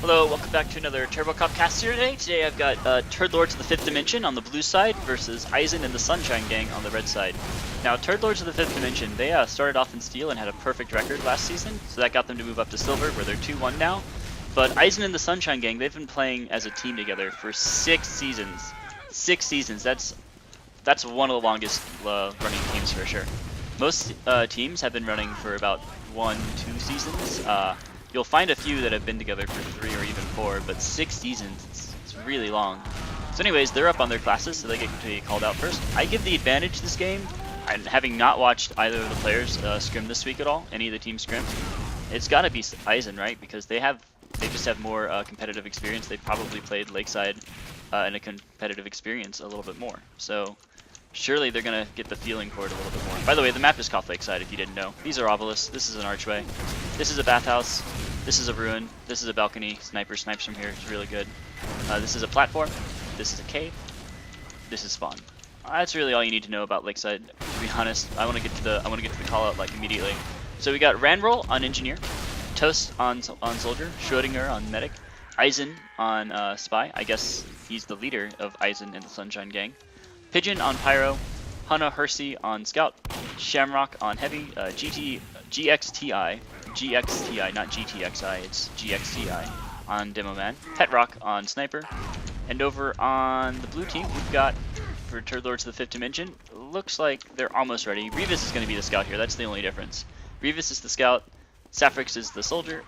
Hello, welcome back to another Turbo Cup cast here today. Today I've got Turdlords of the 5th Dimension on the blue side versus Eisen and the Sunshine Gang on the red side. Now, Turdlords of the 5th Dimension, they started off in Steel and had a perfect record last season, so that got them to move up to Silver, where they're 2-1 now. But Eisen and the Sunshine Gang, they've been playing as a team together for 6 seasons. 6 seasons, that's one of the longest running teams for sure. Most teams have been running for about 1-2 seasons. You'll find a few that have been together for 3 or even 4, but 6 seasons, it's really long. So anyways, they're up on their classes, so they get to be called out first. I give the advantage this game, and having not watched either of the players scrim this week at all, any of the teams scrim, it's got to be Eisen, right? Because they just have more competitive experience. They've probably played Lakeside in a competitive experience a little bit more. So surely they're going to get the feeling for it a little bit more. By the way, the map is koth Lakeside if you didn't know. These are obelisks. This is an archway. This is a bathhouse. This is a ruin. This is a balcony. Sniper snipes from here. It's really good. This is a platform. This is a cave. This is spawn. That's really all you need to know about Lakeside. To be honest, I want to get to the call out like immediately. So we got Ranroll on engineer, Toast on soldier, Schrodinger on medic, Eisen on spy. I guess he's the leader of Eisen and the Sunshine Gang. Pigeon on pyro, Hana Hersey on scout, Shamrock on heavy, GXTI, not GTXI, it's GXTI on demo man, Petrock on sniper, and over on the blue team we've got, for Turdlords of the 5th Dimension, looks like they're almost ready. Revis is going to be the scout here, that's the only difference. Revis is the scout, Saffrix is the soldier,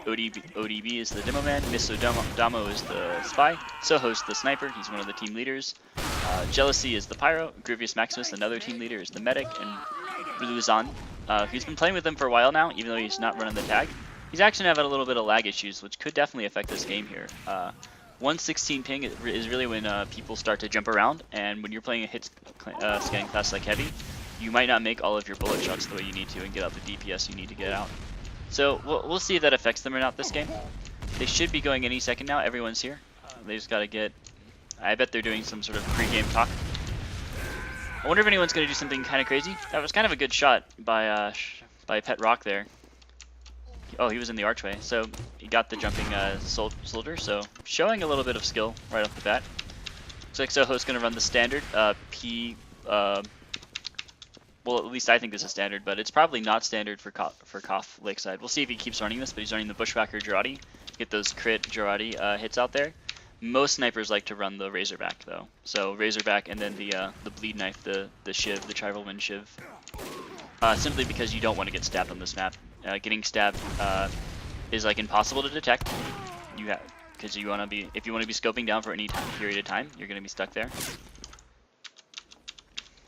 ODB is the demo man, Miso Damo is the spy, Soho's the sniper, he's one of the team leaders, Jealousy is the pyro, Grievous Maximus, another team leader, is the medic, and Bluzan, he's been playing with them for a while now, even though he's not running the tag. He's actually having a little bit of lag issues, which could definitely affect this game here. 116 ping is really when people start to jump around, and when you're playing a hit scanning class like heavy, you might not make all of your bullet shots the way you need to and get out the DPS you need to get out. So we'll see if that affects them or not this game. They should be going any second now. Everyone's here. They just got to get... I bet they're doing some sort of pre-game talk. I wonder if anyone's going to do something kind of crazy. That was kind of a good shot by Pet Rock there. Oh, he was in the archway, so he got the jumping soldier, so showing a little bit of skill right off the bat. Looks like Soho's going to run the standard well, at least I think this is standard, but it's probably not standard for koth Lakeside. We'll see if he keeps running this, but he's running the Bushwhacker Jarate. Get those crit Jarate hits out there. Most snipers like to run the Razorback though. So Razorback and then the bleed knife, the Shiv, the Trivalman Shiv. Simply because you don't want to get stabbed on this map. Getting stabbed is like impossible to detect. Because if you want to be scoping down for any period of time, you're going to be stuck there.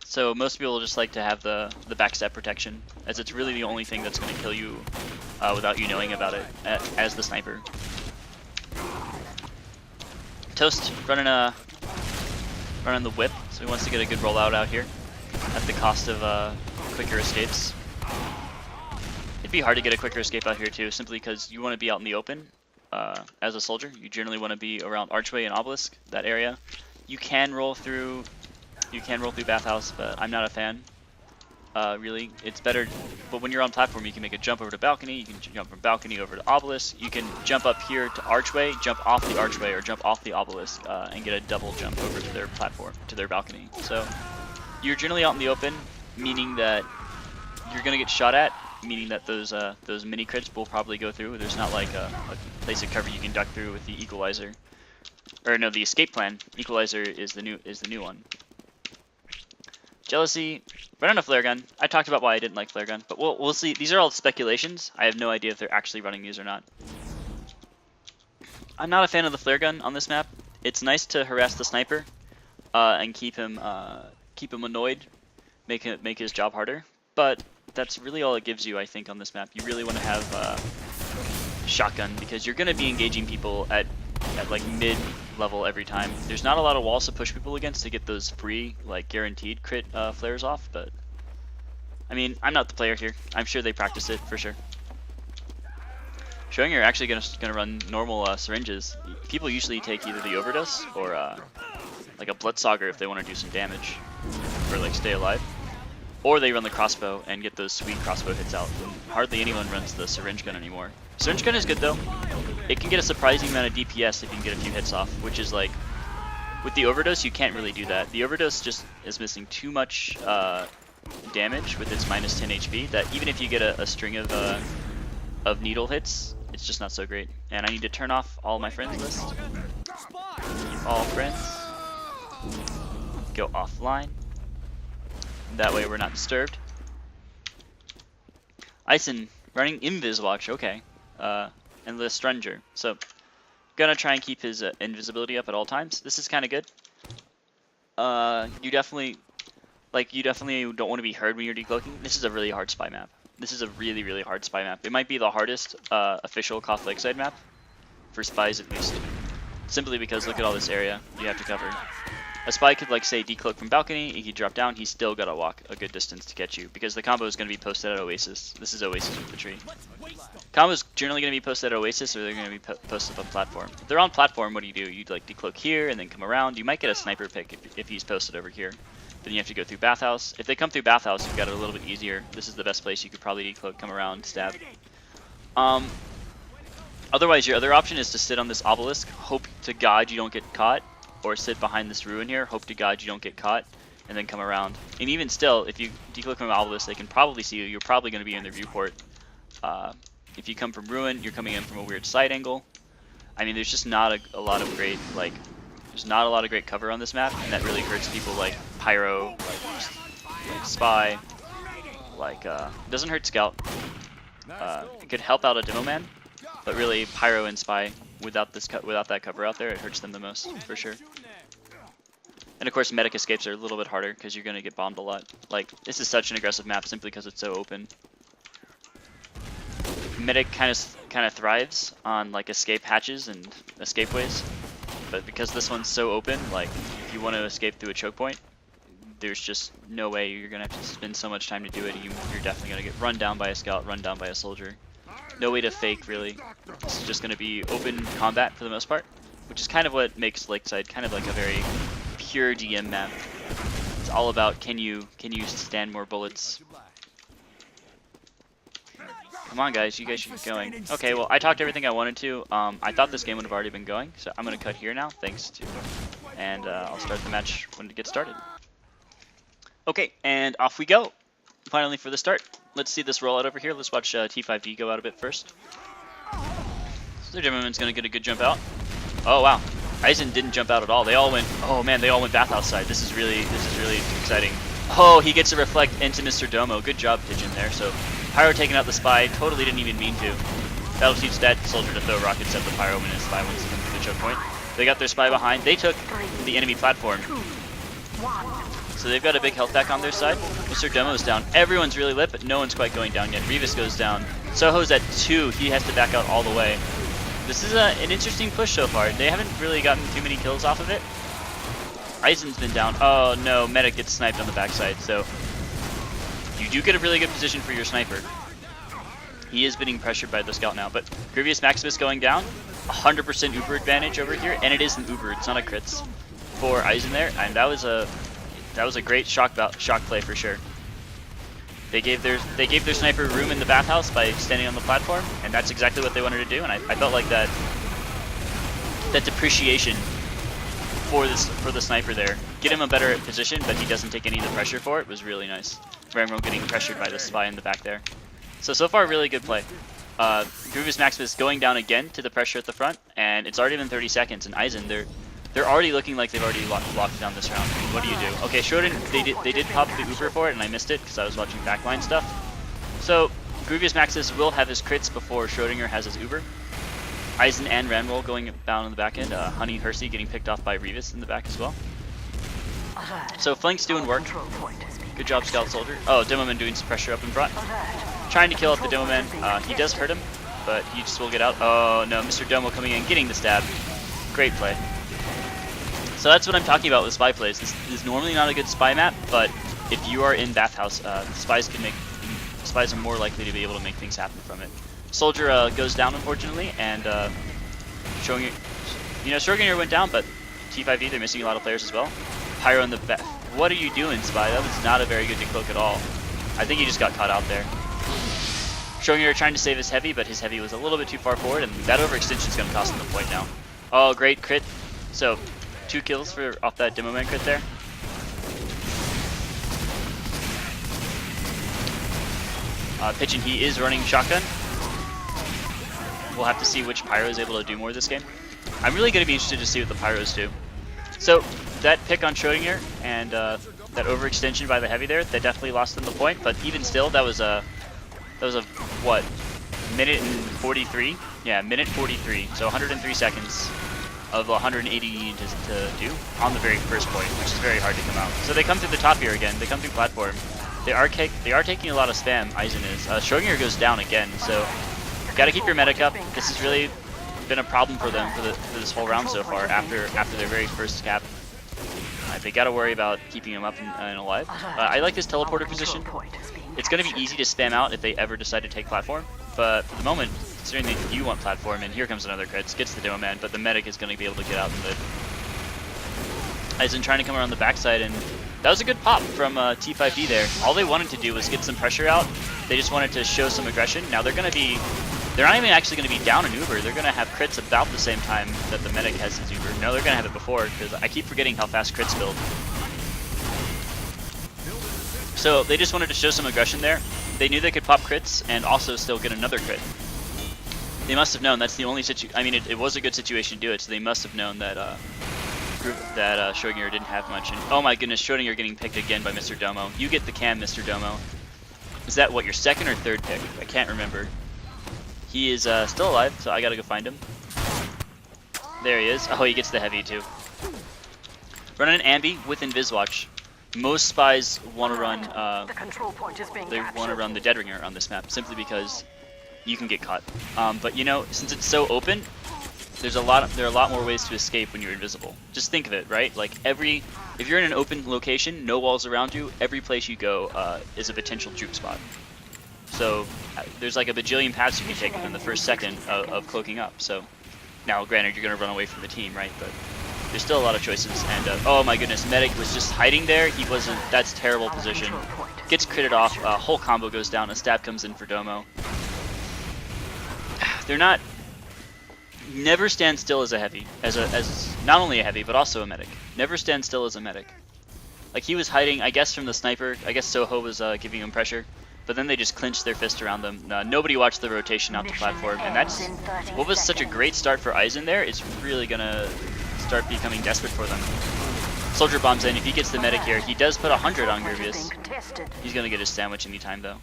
So most people just like to have the backstab protection, as it's really the only thing that's going to kill you without you knowing about it as the sniper. Toast running the whip, so he wants to get a good rollout out here at the cost of quicker escapes. It'd be hard to get a quicker escape out here too, simply because you want to be out in the open as a soldier. You generally want to be around Archway and Obelisk, that area. You can roll through Bathhouse, but I'm not a fan. Really, it's better. But when you're on platform, you can make a jump over to balcony. You can jump from balcony over to obelisk. You can jump up here to archway, jump off the archway, or jump off the obelisk and get a double jump over to their platform, to their balcony. So you're generally out in the open, meaning that you're gonna get shot at. Meaning that those mini crits will probably go through. There's not like a place of cover you can duck through with the equalizer, or no, the escape plan. Equalizer is the new one. Jealousy, running a flare gun. I talked about why I didn't like flare gun, but we'll see. These are all speculations. I have no idea if they're actually running these or not. I'm not a fan of the flare gun on this map. It's nice to harass the sniper and keep him annoyed, make his job harder. But that's really all it gives you, I think, on this map. You really want to have shotgun because you're going to be engaging people at like mid level every time. There's not a lot of walls to push people against to get those free, like guaranteed crit flares off, but I mean, I'm not the player here. I'm sure they practice it for sure. Showing you're actually gonna run normal syringes. People usually take either the overdose or like a Bloodsager if they want to do some damage or like stay alive. Or they run the crossbow and get those sweet crossbow hits out. And hardly anyone runs the syringe gun anymore. Syringe gun is good though. it can get a surprising amount of DPS if you can get a few hits off, which is like, with the overdose you can't really do that. The overdose just is missing too much damage with its minus 10 HP that even if you get a string of needle hits, it's just not so great. And I need to turn off all my friends list. Keep all friends. Go offline. That way we're not disturbed. Eisen running Invis Watch, okay. And the Stranger. So gonna try and keep his invisibility up at all times. This is kind of good. You definitely don't want to be heard when you're decloaking. This is a really hard spy map. This is a really, really hard spy map. It might be the hardest official koth lakeside map for spies at least. Simply because look at all this area you have to cover. A spy could, like, say, decloak from balcony, he could drop down, he's still gotta walk a good distance to get you, because the combo is gonna be posted at Oasis. This is Oasis infantry. Combo's generally gonna be posted at Oasis, or they're gonna be posted on platform. If they're on platform, what do? You'd like decloak here and then come around. You might get a sniper pick if he's posted over here. Then you have to go through bathhouse. If they come through bathhouse, you've got it a little bit easier. This is the best place you could probably decloak, come around, stab. Otherwise, your other option is to sit on this obelisk, hope to God you don't get caught, or sit behind this ruin here, hope to God you don't get caught, and then come around. And even still, if you decloak from obelisk, they can probably see you. You're probably going to be in their viewport. If you come from ruin, you're coming in from a weird side angle. I mean, there's just not a lot of great, like, there's not a lot of great cover on this map, and that really hurts people like Pyro, like Spy, like, it doesn't hurt Scout. It could help out a Demo Man, but really Pyro and Spy, without that cover out there, it hurts them the most, for sure. And of course, medic escapes are a little bit harder because you're going to get bombed a lot. Like, this is such an aggressive map simply because it's so open. Medic kind of thrives on like escape hatches and escape ways, but because this one's so open, like if you want to escape through a choke point, there's just no way. You're gonna have to spend so much time to do it. You're definitely gonna get run down by a scout, run down by a soldier. No way to fake, really. This is just gonna be open combat for the most part, which is kind of what makes Lakeside kind of like a very pure DM map. It's all about can you stand more bullets. Come on, guys, you guys should be going. Okay, well, I talked everything I wanted to. I thought this game would have already been going, so I'm going to cut here now, thanks to... And I'll start the match when it gets started. Okay, and off we go. Finally for the start. Let's see this rollout over here. Let's watch T5D go out a bit first. So the German's going to get a good jump out. Oh, wow. Eisen didn't jump out at all. They all went... Oh, man, they all went bathhouse side. This is really exciting. Oh, he gets a reflect into Mr. Domo. Good job, Pigeon, there. So... Pyro taking out the Spy, totally didn't even mean to. That'll teach that soldier to throw rockets at the Pyro when his Spy wants to come to the choke point. They got their Spy behind. They took the enemy platform. So they've got a big health pack on their side. Mr. Domo's down. Everyone's really lit, but no one's quite going down yet. Revis goes down. Soho's at 2. He has to back out all the way. This is an interesting push so far. They haven't really gotten too many kills off of it. Eisen's been down. Oh no, Medic gets sniped on the backside, so... You do get a really good position for your sniper. He is being pressured by the scout now, but Grievous Maximus going down, 100% Uber advantage over here, and it is an Uber, it's not a crits for Eisen there, and that was a great shock play for sure. They gave their sniper room in the bathhouse by standing on the platform, and that's exactly what they wanted to do, and I felt like that depreciation for the sniper there. Get him a better position, but he doesn't take any of the pressure for it, was really nice. Ramro getting pressured by the Spy in the back there. So far, really good play. Grievous Maximus going down again to the pressure at the front, and it's already been 30 seconds, and Eisen, they're already looking like they've already locked down this round. What do you do? Okay, Schroeder, they did pop the Uber for it, and I missed it because I was watching backline stuff. So, Grievous Maximus will have his crits before Schrodinger has his Uber. Eisen and Ranroll going down on the back end. Honey Hersey getting picked off by Revis in the back as well. So flank's doing work. Good job, Scout Soldier. Oh, Demoman doing some pressure up in front. Trying to kill off the Demoman. He does hurt him, but he just will get out. Oh no, Mr. Domo coming in, getting the stab. Great play. So that's what I'm talking about with spy plays. This is normally not a good spy map, but if you are in bathhouse, spies are more likely to be able to make things happen from it. Soldier goes down, unfortunately, and showing you, Schrodinger went down, but T5E, they're missing a lot of players as well. Pyro in the back. What are you doing, Spy? That was not a very good decloak at all. I think he just got caught out there. Schrodinger trying to save his heavy, but his heavy was a little bit too far forward, and that overextension is going to cost him the point now. Oh, great crit. So, 2 kills for off that Demo Man crit there. Pitch and he is running shotgun. We'll have to see which Pyro is able to do more this game. I'm really going to be interested to see what the Pyros do. So, that pick on Schrodinger and that overextension by the heavy there, that definitely lost them the point, but even still, that was a what, minute and 43? Yeah, minute 43, so 103 seconds of 180 you need to do on the very first point, which is very hard to come out. So they come through the top here again, they come through platform. They are taking a lot of spam, Eisen is. Schrodinger goes down again, so gotta keep your medic up. This has really been a problem for them for this whole round so far, after their very first cap. They gotta worry about keeping him up and alive. I like this teleporter position. It's gonna be easy to spam out if they ever decide to take platform, but for the moment, considering they do want platform, and here comes another crit, gets the Demo Man, but the medic is gonna be able to get out in the... Eisen trying to come around the backside, and that was a good pop from T5D there. All they wanted to do was get some pressure out. They just wanted to show some aggression. Now they're not even actually going to be down an Uber. They're going to have crits about the same time that the medic has his Uber. No, they're going to have it before, because I keep forgetting how fast crits build. So they just wanted to show some aggression there. They knew they could pop crits and also still get another crit. They must have known that's the only situation. I mean, it was a good situation to do it, so they must have known that Schrodinger didn't have much. And oh my goodness, Schrodinger getting picked again by Mr. Domo. You get the cam, Mr. Domo. Is that what, your second or third pick? I can't remember. He is still alive, so I gotta go find him. There he is. Oh, he gets the heavy too. Running an ambi with Inviswatch. Most spies want to run. They want to run the Dead Ringer on this map simply because you can get caught. But you know, since it's so open, there are a lot more ways to escape when you're invisible. Just think of it, right? Like if you're in an open location, no walls around you, every place you go is a potential juke spot. So there's like a bajillion paths you can take within the first second of cloaking up. So now, granted, you're gonna run away from the team, right? But there's still a lot of choices. And oh my goodness, medic was just hiding there. He wasn't. That's terrible position. Gets critted off. Whole combo goes down. A stab comes in for Domo. They're not. Never stand still as a heavy, as not only a heavy but also a medic. Never stand still as a medic. Like he was hiding, I guess, from the sniper. I guess Soho was giving him pressure, but then they just clinched their fist around them. Nobody watched the rotation out the platform, and that's what was such a great start for Eisen there. It's really gonna start becoming desperate for them. Soldier bombs in. If he gets the medic here, he does put 100 on Grievous. He's gonna get his sandwich anytime though.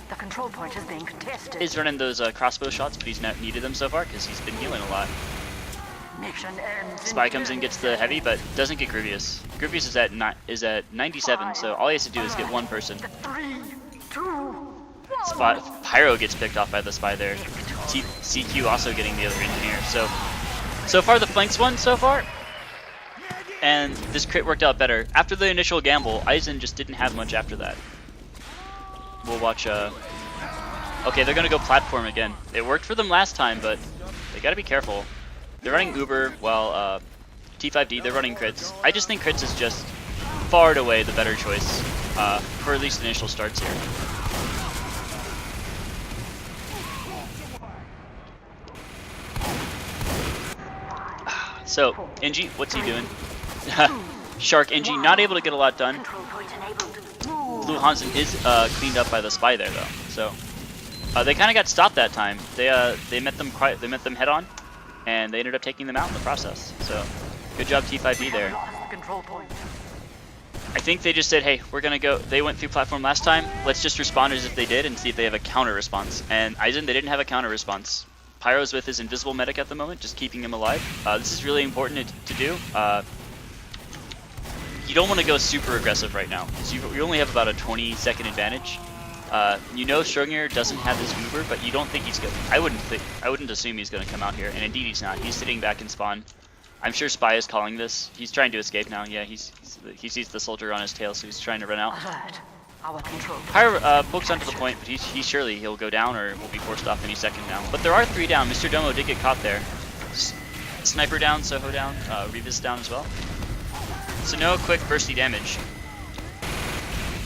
The control point is being contested. He's running those crossbow shots, but he's not needed them so far because he's been healing a lot. Spy comes in, gets the heavy, but doesn't get Grievous. Grievous is at 97, so all he has to do is get one person. Pyro gets picked off by the Spy there. CQ also getting the other engineer. So far the flanks won so far, and this crit worked out better. After the initial gamble, Eisen just didn't have much after that. We'll watch, okay, they're gonna go platform again. It worked for them last time, but they gotta be careful. They're running Uber while, T5D, they're running crits. I just think crits is just far and away the better choice, for at least initial starts here. So, NG, what's he doing? Shark NG, not able to get a lot done. Blue Hansen is cleaned up by the Spy there though, so they kind of got stopped that time. They met them head on, and they ended up taking them out in the process. So good job T5D there. I think they just said, hey, we're gonna go. They went through platform last time. Let's just respond as if they did and see if they have a counter response. And Eisen, they didn't have a counter response. Pyro's with his invisible medic at the moment, just keeping him alive. This is really important to do. You don't want to go super aggressive right now. So you only have about a 20-second advantage. You know Schrodinger doesn't have his Uber, but you don't think he's gonna. I wouldn't assume he's gonna come out here, and indeed he's not. He's sitting back in spawn. I'm sure Spy is calling this. He's trying to escape now. Yeah, he sees the soldier on his tail, so he's trying to run out. Pyro pokes onto the point, but he'll go down or will be forced off any second now. But there are 3 down. Mr. Domo did get caught there. Sniper down, Soho down, Revis down as well. So no quick bursty damage.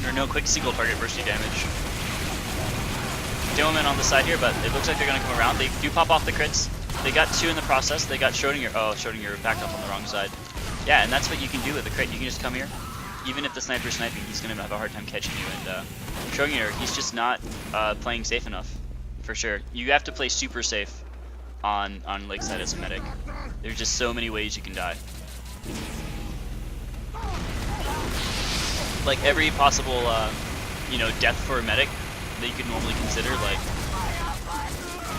Or no quick single target bursty damage. Demoman on the side here, but it looks like they're going to come around. They do pop off the crits. They got 2 in the process. They got Schrodinger. Oh, Schrodinger backed up on the wrong side. Yeah, and that's what you can do with a crit. You can just come here. Even if the sniper's sniping, he's going to have a hard time catching you. And Schrodinger, he's just not playing safe enough, for sure. You have to play super safe on Lakeside as a medic. There's just so many ways you can die. Like every possible, you know, death for a medic that you could normally consider, like,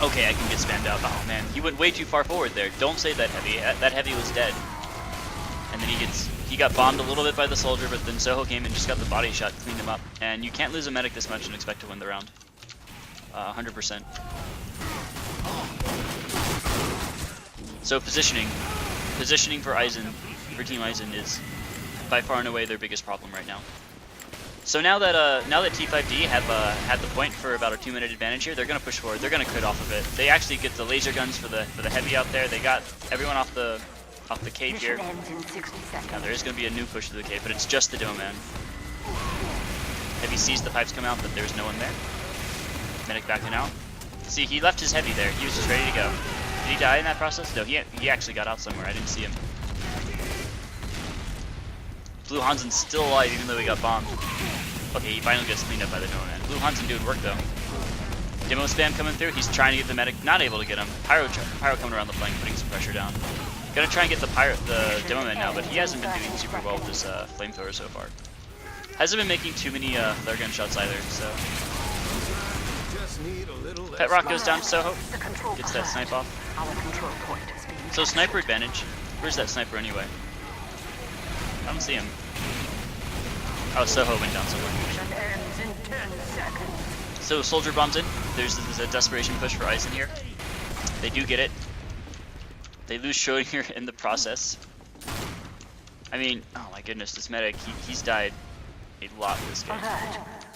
okay, I can get spammed out. Oh man, he went way too far forward there. Don't say that heavy. That heavy was dead. And then he got bombed a little bit by the soldier, but then Soho came and just got the body shot, cleaned him up. And you can't lose a medic this much and expect to win the round. 100%. So positioning for Eisen, for Team Eisen, is by far and away their biggest problem right now. So now that T5D have had the point for about a 2-minute advantage here, they're gonna push forward. They're gonna crit off of it. They actually get the laser guns for the heavy out there. They got everyone off the cave here. Now there is gonna be a new push to the cave, but it's just the Doman. Heavy sees the pipes come out, but there's no one there. Medic backing out. See, he left his heavy there. He was just ready to go. Did he die in that process? No, he actually got out somewhere. I didn't see him. Blue Hansen's still alive even though he got bombed. Okay, he finally gets cleaned up by the Doman. Blue Hansen doing work though. Demo spam coming through. He's trying to get the medic. Not able to get him. Pyro coming around the flank, putting some pressure down. Gonna try and get the Demoman now, but he hasn't been doing super well with this flamethrower so far. Hasn't been making too many flare gun shots either, so. Pet Rock goes down to Soho. Gets that snipe off. So sniper advantage. Where's that sniper anyway? I don't see him. Oh, Soho went down somewhere. So soldier bombs in. There's a desperation push for Eisen here. They do get it. They lose Schrodinger in the process. I mean, oh my goodness, this medic, he's died a lot this game.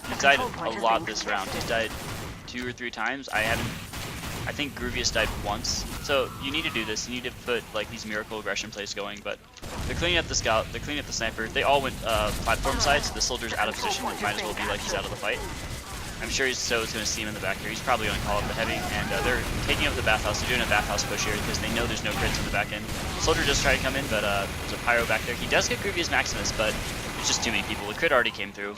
He's died a lot this round. He's died 2 or 3 times. I think Groovius died once. So you need to do this. You need to put like these miracle aggression plays going, but they're cleaning up the scout, they're cleaning up the sniper. They all went platform side, so the soldier's out of position. It might as well be like he's out of the fight. I'm sure So's going to see him in the back here. He's probably going to call up the heavy, and they're taking up the bathhouse. They're doing a bathhouse push here because they know there's no crits in the back end. Soldier just tried to come in, but there's a pyro back there. He does get Groovius Maximus, but it's just too many people. The crit already came through.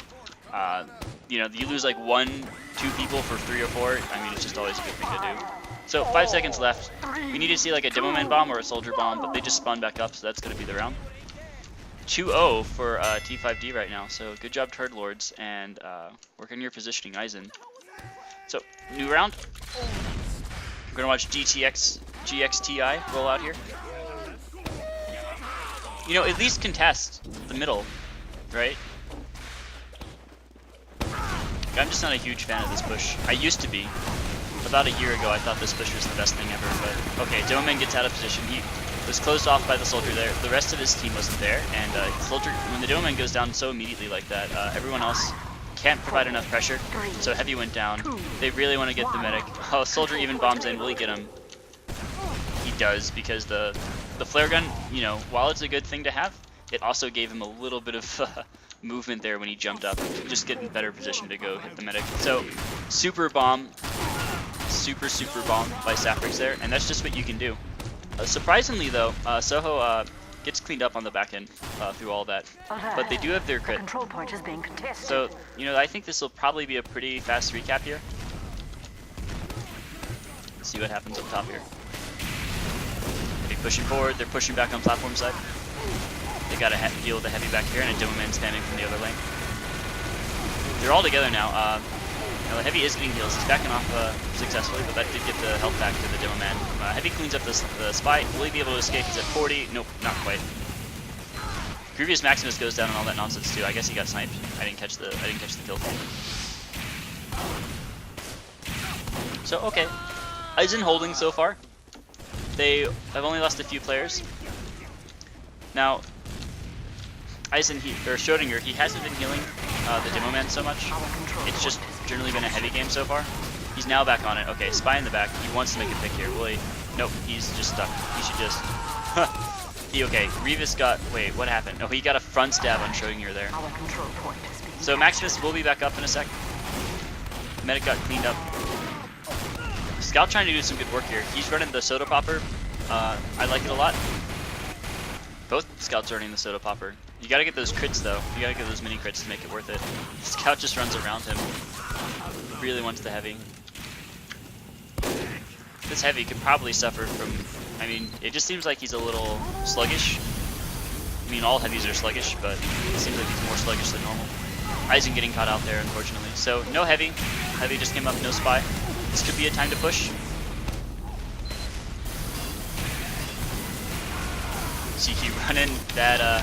You know, you lose like 1, 2 people for 3 or 4. I mean, it's just always a good thing to do. So 5 seconds left. We need to see like a Demoman bomb or a soldier bomb, but they just spawn back up, so that's going to be the round. 2-0 for T5D right now, so good job Turdlords, and working your positioning, Eisen. So, new round. We're going to watch GXTI roll out here. You know, at least contest the middle, right? I'm just not a huge fan of this push. I used to be. About a year ago, I thought this push was the best thing ever, but okay, Doman gets out of position. He was closed off by the soldier there. The rest of his team wasn't there, and soldier, when the Doman goes down so immediately like that, everyone else can't provide enough pressure, so heavy went down. They really want to get the medic. Oh, soldier even bombs in. Will he get him? He does, because the flare gun, you know, while it's a good thing to have, it also gave him a little bit of movement there when he jumped up, just get in better position to go hit the medic. So, super bomb by Saprix there, and that's just what you can do. Surprisingly though, Soho gets cleaned up on the back end through all that, but they do have their crit. So, you know, I think this will probably be a pretty fast recap here. Let's see what happens up top here. They're pushing forward, they're pushing back on platform side. They gotta deal with the heavy back here, and a Doman spamming from the other lane. They're all together now. Now the heavy is getting heals. He's backing off successfully, but that did get the health back to the Doman. Heavy cleans up the spy. Will he be able to escape? He's at 40. Nope, not quite. Groovius Maximus goes down and all that nonsense too. I guess he got sniped. I didn't catch the kill. So okay, Eisen holding so far. They have only lost a few players. Now, Eisen or Schrodinger, he hasn't been healing the Demoman so much. It's just generally been a heavy game so far. He's now back on it. Okay, spy in the back. He wants to make a pick here. Will he? Nope, he's just stuck. He should just... okay, Revis got... Wait, what happened? Oh, he got a front stab on Schrodinger there. So Maximus will be back up in a sec. Medic got cleaned up. Scout trying to do some good work here. He's running the soda popper. I like it a lot. Both Scouts are running the soda popper. You gotta get those crits though. You gotta get those mini crits to make it worth it. Scout just runs around him. Really wants the heavy. This heavy could probably suffer from, I mean, it just seems like he's a little sluggish. I mean, all heavies are sluggish, but it seems like he's more sluggish than normal. Eisen getting caught out there, unfortunately. So, no heavy. Heavy just came up, no spy. This could be a time to push. CQ running that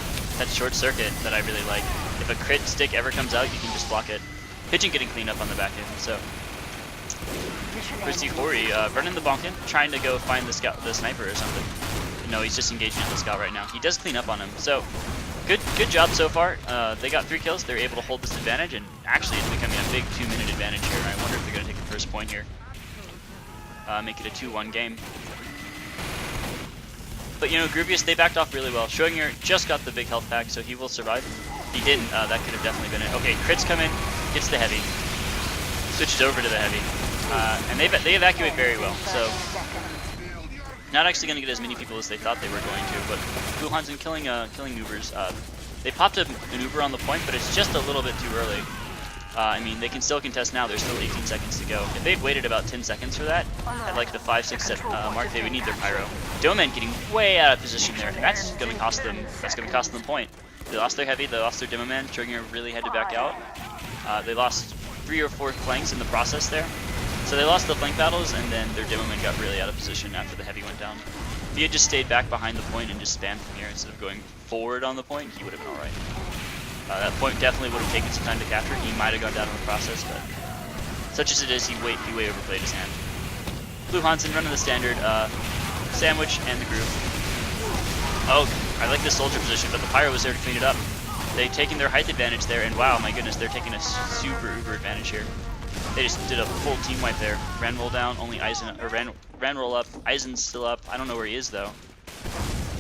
short circuit that I really like. If a crit stick ever comes out, you can just block it. Pigeon getting cleaned up on the back end, so. Christy Hori running the bonkin, trying to go find the scout, the sniper or something. No, he's just engaging on the scout right now. He does clean up on him, so good job so far. They got 3 kills. They're able to hold this advantage, and actually it's becoming a big 2-minute advantage here. I wonder if they're going to take the first point here. Make it a 2-1 game. But, you know, Groovius, they backed off really well. Schroeder just got the big health pack, so he will survive. He didn't. That could have definitely been it. Okay, crits come in, gets the heavy. Switches over to the heavy. And they evacuate very well, so not actually going to get as many people as they thought they were going to, but Blue Hansen killing Ubers. They popped an Uber on the point, but it's just a little bit too early. I mean, they can still contest now. There's still 18 seconds to go. If they'd waited about 10 seconds for that, at like the 5-6 set mark, they would need their pyro. Doman getting way out of position there. That's going to cost them. That's going to cost them the point. They lost their heavy. They lost their demo man. Schroeder really had to back out. They lost 3 or 4 flanks in the process there. So they lost the flank battles, and then their demo man got really out of position after the heavy went down. If he had just stayed back behind the point and just spammed from here instead of going forward on the point, he would have been alright. That point definitely would have taken some time to capture. He might have gone down in the process, but such as it is, he way overplayed his hand. Blue Hansen running the standard sandwich and the groove. Oh, I like this soldier position, but the pyro was there to clean it up. They're taking their height advantage there, and wow, my goodness, they're taking a super uber advantage here. They just did a full team wipe there. Ran roll down, only Eisen, or ran roll up. Eisen's still up. I don't know where he is though.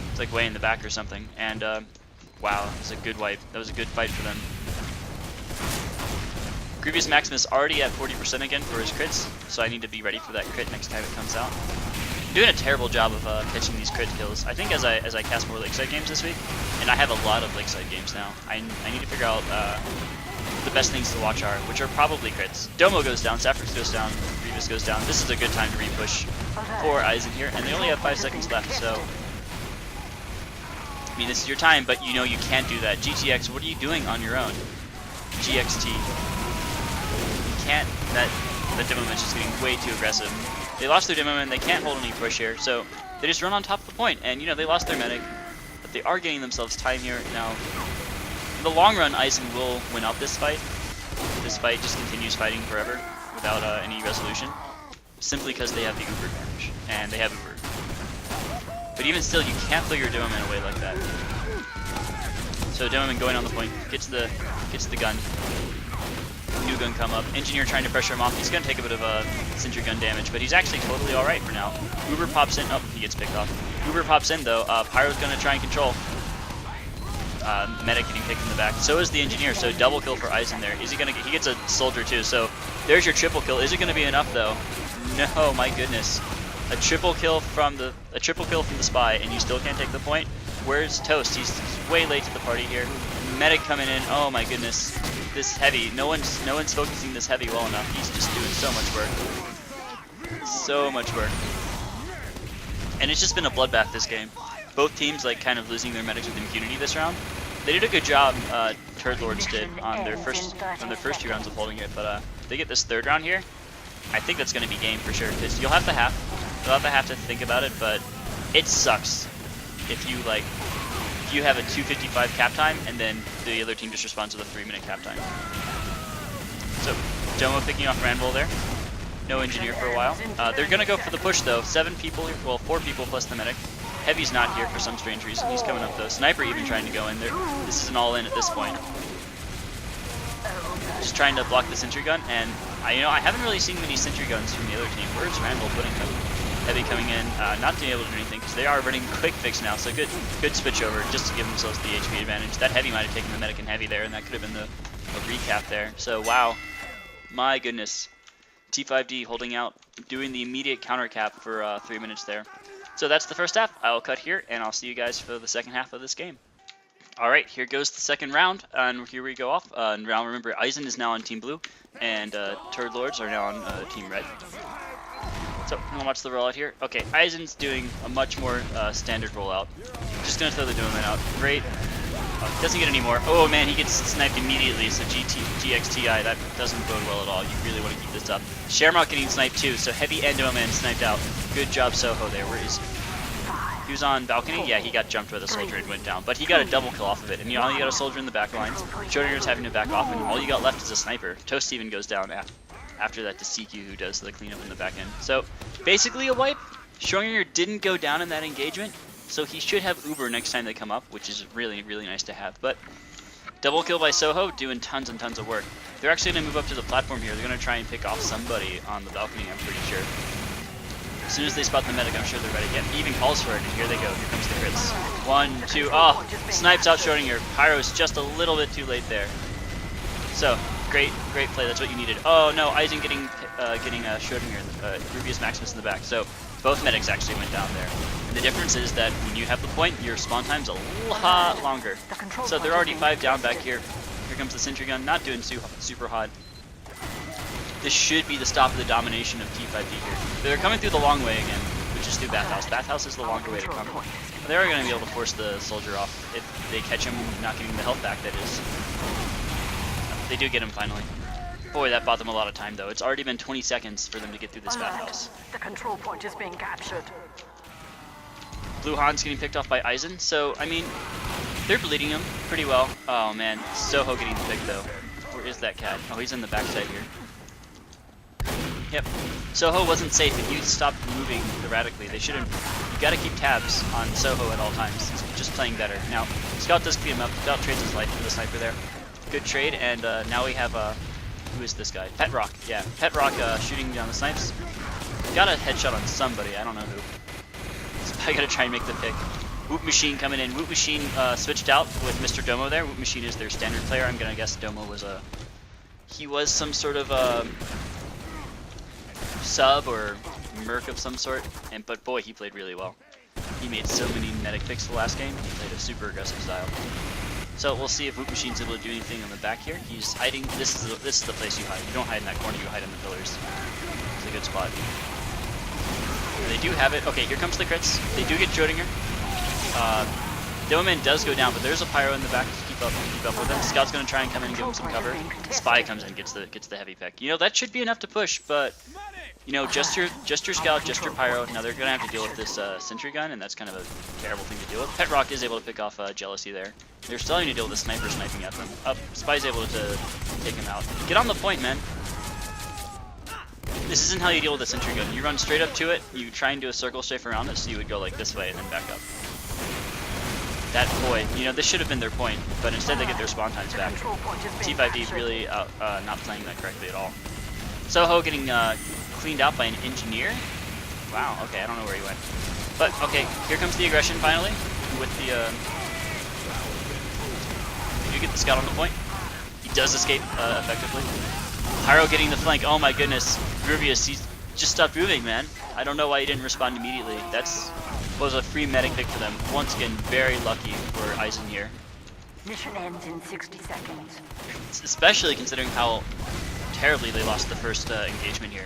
It's like way in the back or something. And wow, that was a good wipe. That was a good fight for them. Groovius Maximus already at 40% again for his crits, so I need to be ready for that crit next time it comes out. I'm doing a terrible job of catching these crit kills. I think as I cast more lakeside games this week, and I have a lot of lakeside games now, I need to figure out the best things to watch are, which are probably crits. Domo goes down, Saffrix goes down, Grievous goes down. This is a good time to repush for Eisen here, and they only have 5 seconds left, so I mean, this is your time, but you know you can't do that. GTX, what are you doing on your own? GXT. You can't, that demo man is just getting way too aggressive. They lost their demo man, they can't hold any push here, so they just run on top of the point, and you know, they lost their medic, but they are getting themselves time here. Now, in the long run, Eisen will win out this fight. This fight just continues fighting forever without any resolution, simply because they have the Uber advantage, and they have Uber. But even still, you can't throw your demo man away like that. So demo man going on the point, gets the gun. New gun come up. Engineer trying to pressure him off. He's going to take a bit of sentry gun damage, but he's actually totally alright for now. Uber pops in. Oh, he gets picked off. Uber pops in though. Pyro's going to try and control. Medic getting picked in the back. So is the engineer. So double kill for Eisen there. Is he gonna get? He gets a soldier too. So there's your triple kill. Is it gonna be enough though? No, my goodness. A triple kill from the spy, and you still can't take the point. Where's Toast? He's way late to the party here. Medic coming in. Oh my goodness. This heavy. No one's focusing this heavy well enough. He's just doing so much work. So much work. And it's just been a bloodbath this game. Both teams like kind of losing their medics with impunity this round. They did a good job, Turdlords did on their first 2 rounds of holding it, but they get this 3rd round here. I think that's going to be game for sure, because you'll have to think about it, but it sucks if you have a 2:55 cap time and then the other team just responds with a 3-minute cap time. So Domo picking off Randall there. No engineer for a while. They're going to go for the push though. 7 people, well 4 people plus the medic. Heavy's not here for some strange reason. He's coming up though. Sniper even trying to go in there. This is an all-in at this point. Just trying to block the sentry gun, and I haven't really seen many sentry guns from the other team. Where's Randall putting them? Heavy coming in, not being able to do anything because they are running quick fix now. So good switch over just to give themselves the HP advantage. That heavy might have taken the medic and heavy there, and that could have been the recap there. So wow, my goodness. T5D holding out, doing the immediate counter cap for 3 minutes there. So that's the first half. I'll cut here, and I'll see you guys for the second half of this game. All right, here goes the second round, and here we go off. Now remember, Eisen is now on Team Blue, and Turdlords are now on Team Red. So I'm gonna watch the rollout here. Okay, Eisen's doing a much more standard rollout. Just gonna throw the Doman out. Great. Doesn't get any more. Oh man, he gets sniped immediately. So GXTI, that doesn't bode well at all. You really want to keep this up. Shamrock getting sniped too. So heavy and Doman sniped out. Good job, Soho there. Where is he? He was on balcony. Yeah, he got jumped by the soldier and went down. But he got a double kill off of it. And you got a soldier in the back lines. Schrodinger's having to back off, and all you got left is a sniper. Toast even goes down after that to CQ, who does the cleanup in the back end. So basically a wipe. Schrodinger didn't go down in that engagement, so he should have Uber next time they come up, which is really, really nice to have. But double kill by Soho, doing tons and tons of work. They're actually going to move up to the platform here. They're going to try and pick off somebody on the balcony, I'm pretty sure. As soon as they spot the medic, I'm sure they're ready. Yeah, he even calls for it, and here they go. Here comes the crits. 1, 2, oh! Snipes out Schrodinger. Pyro's just a little bit too late there. So, great play. That's what you needed. Oh no, Eisen getting Schrodinger, Rubius Maximus in the back. So, both medics actually went down there. And the difference is that when you have the point, your spawn time's a lot longer. So they're already 5 down back here. Here comes the sentry gun, not doing super hot. This should be the stop of the domination of T5D here. They're coming through the long way again, which is through Bathhouse. Bathhouse is the longer way to come. They are going to be able to force the soldier off if they catch him not getting the health back, that is. They do get him finally. Boy, that bought them a lot of time though. It's already been 20 seconds for them to get through this Bathhouse. The control point is being captured. Blue Han's getting picked off by Eisen, so I mean, they're bleeding him pretty well. Oh man, Soho getting the pick though. Where is that cat? Oh, he's in the backside here. Yep. Soho wasn't safe. If you stopped moving erratically, they shouldn't. You gotta keep tabs on Soho at all times. He's just playing better. Now, Scout does clean him up. Scout trades his life for the sniper there. Good trade, and now we have who is this guy? Pet Rock. Yeah, Pet Rock shooting down the snipes. Got a headshot on somebody. I don't know who. So I gotta try and make the pick. Whoop Machine coming in. Whoop Machine switched out with Mr. Domo there. Whoop Machine is their standard player. I'm gonna guess Domo was he was some sort of sub or merc of some sort. But boy, he played really well. He made so many medic picks the last game. He played a super aggressive style. So we'll see if Whoop Machine's able to do anything on the back here. He's hiding. This is the place you hide. You don't hide in that corner. You hide in the pillars. It's a good spot. They do have it. Okay, here comes the crits. They do get Schrodinger. Doman does go down, but there's a pyro in the back to keep up with him. Scout's gonna try and come in and give him some cover. Spy comes in, gets the heavy pick. You know, that should be enough to push, but you know, just your scout, just your pyro. Now they're gonna have to deal with this sentry gun, and that's kind of a terrible thing to deal with. Pet Rock is able to pick off jealousy there. They're still having to deal with the sniper sniping at them. Spy's able to take him out. Get on the point, man. This isn't how you deal with a sentry gun. You run straight up to it, you try and do a circle strafe around it, so you would go like this way and then back up. That point, you know, this should have been their point, but instead they get their spawn times back. T5D not playing that correctly at all. Soho getting cleaned out by an engineer. Wow, okay, I don't know where he went. But, okay, here comes the aggression finally, with the, did you get the scout on the point? He does escape, effectively. Pyro getting the flank, oh my goodness. Rubius, he's just stopped moving, man. I don't know why he didn't respond immediately. Was a free medic pick for them. Once again, very lucky for Eisen here. Mission ends in 60 seconds. Especially considering how terribly they lost the first engagement here.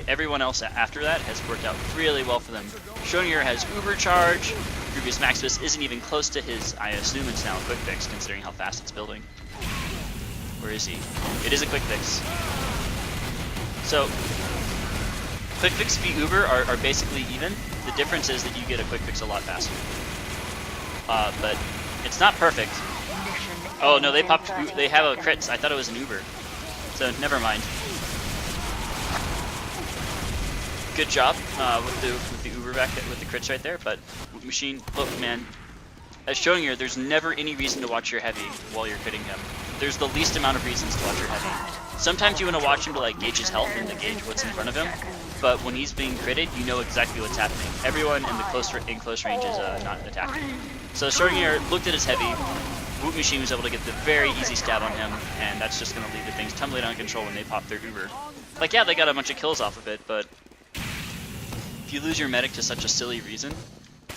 Everyone else after that has worked out really well for them. Schrodinger has Uber Charge. Rubius Maximus isn't even close to his, I assume it's now a quick fix considering how fast it's building. Where is he? It is a quick fix. So, quick fix v Uber are basically even. The difference is that you get a quick fix a lot faster. But it's not perfect. Oh no, they have a crits. I thought it was an Uber. So never mind. Good job with the Uber back with the crits right there. But Machine, look man, as showing here, there's never any reason to watch your heavy while you're critting him. There's the least amount of reasons to watch your heavy. Sometimes you want to watch him to like gauge his health and to gauge what's in front of him. But when he's being critted, you know exactly what's happening. Everyone in the close range is not attacking. So Schrodinger looked at his heavy. Whoop Machine was able to get the very easy stab on him, and that's just going to leave the things tumbling out of control when they pop their Uber. Like, yeah, they got a bunch of kills off of it, but if you lose your medic to such a silly reason,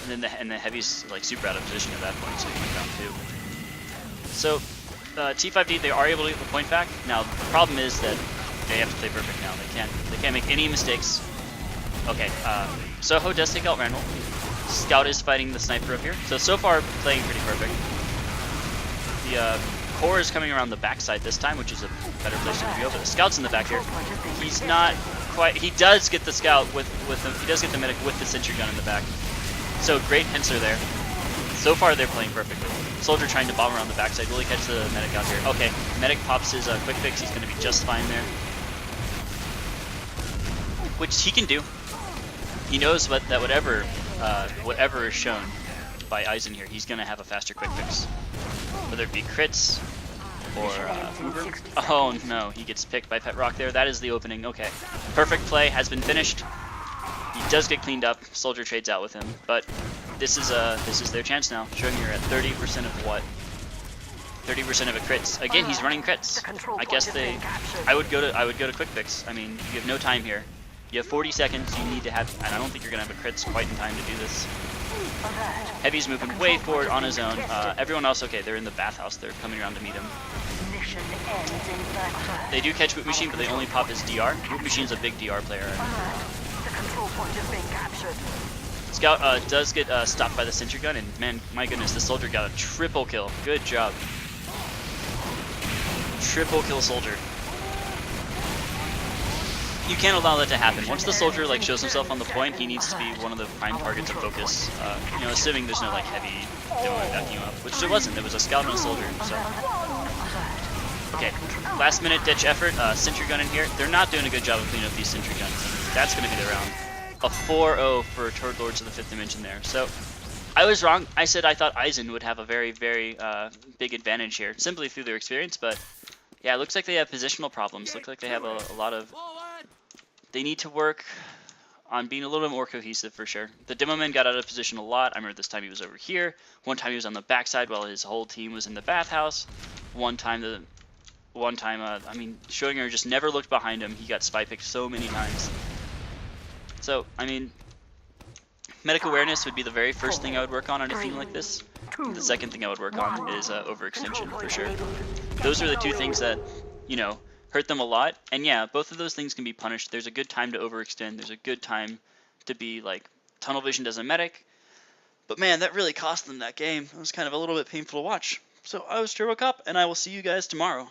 and then the heavy's like super out of position at that point, so you went down 2. So T5D, they are able to get the point back. Now the problem is that they have to play perfect now. They can't make any mistakes. Okay, Soho does take out Randall. Scout is fighting the sniper up here. So far playing pretty perfect. The core is coming around the backside this time, which is a better place to be over. The scout's in the back here. He's not quite. He does get the scout with him. He does get the medic with the sentry gun in the back. So great pincer there. So far they're playing perfectly. Soldier trying to bomb around the backside. Will he catch the medic out here? Okay, medic pops his quick fix. He's going to be just fine there. Which he can do. He knows that whatever is shown by Eisen here, he's going to have a faster quick fix. Whether it be crits or Uber. Oh no, he gets picked by Pet Rock there. That is the opening. Okay, perfect play has been finished. He does get cleaned up. Soldier trades out with him, but this is their chance now. Showing you're at 30% of what? 30% of a crits. Again, he's running crits. I guess I would go to quick fix. I mean, you have no time here. You have 40 seconds. You need to have, and I don't think you're gonna have a crits quite in time to do this. Heavy's moving way forward on his own. Everyone else, okay, they're in the bathhouse. They're coming around to meet him. They do catch Whoop Machine, but they only pop his DR. Whoop Machine's a big DR player. Scout does get stopped by the sentry gun, and man, my goodness, the soldier got a triple kill. Good job. Triple kill soldier. You can't allow that to happen. Once the soldier like shows himself on the point, he needs to be one of the prime targets of focus. You know, assuming there's no like heavy demo backing him up, which there wasn't. There was a scout and a soldier. So okay, last minute ditch effort. Sentry gun in here. They're not doing a good job of cleaning up these sentry guns. That's going to be the round. A 4-0 for Turdlords of the 5th Dimension there. So I was wrong. I said I thought Eisen would have a very, very big advantage here, simply through their experience. But yeah, it looks like they have positional problems. Looks like they have a lot of. They need to work on being a little bit more cohesive for sure. The demo man got out of position a lot. I remember this time he was over here. One time he was on the backside while his whole team was in the bathhouse. One time, I mean, Schrodinger just never looked behind him. He got spy picked so many times. So, I mean, medic awareness would be the very first thing I would work on a team like this. The second thing I would work on is overextension for sure. Those are the two things that, you know, hurt them a lot. And yeah, both of those things can be punished. There's a good time to overextend. There's a good time to be like tunnel vision as a medic. But man, that really cost them that game. It was kind of a little bit painful to watch. So I was TurboCop, and I will see you guys tomorrow.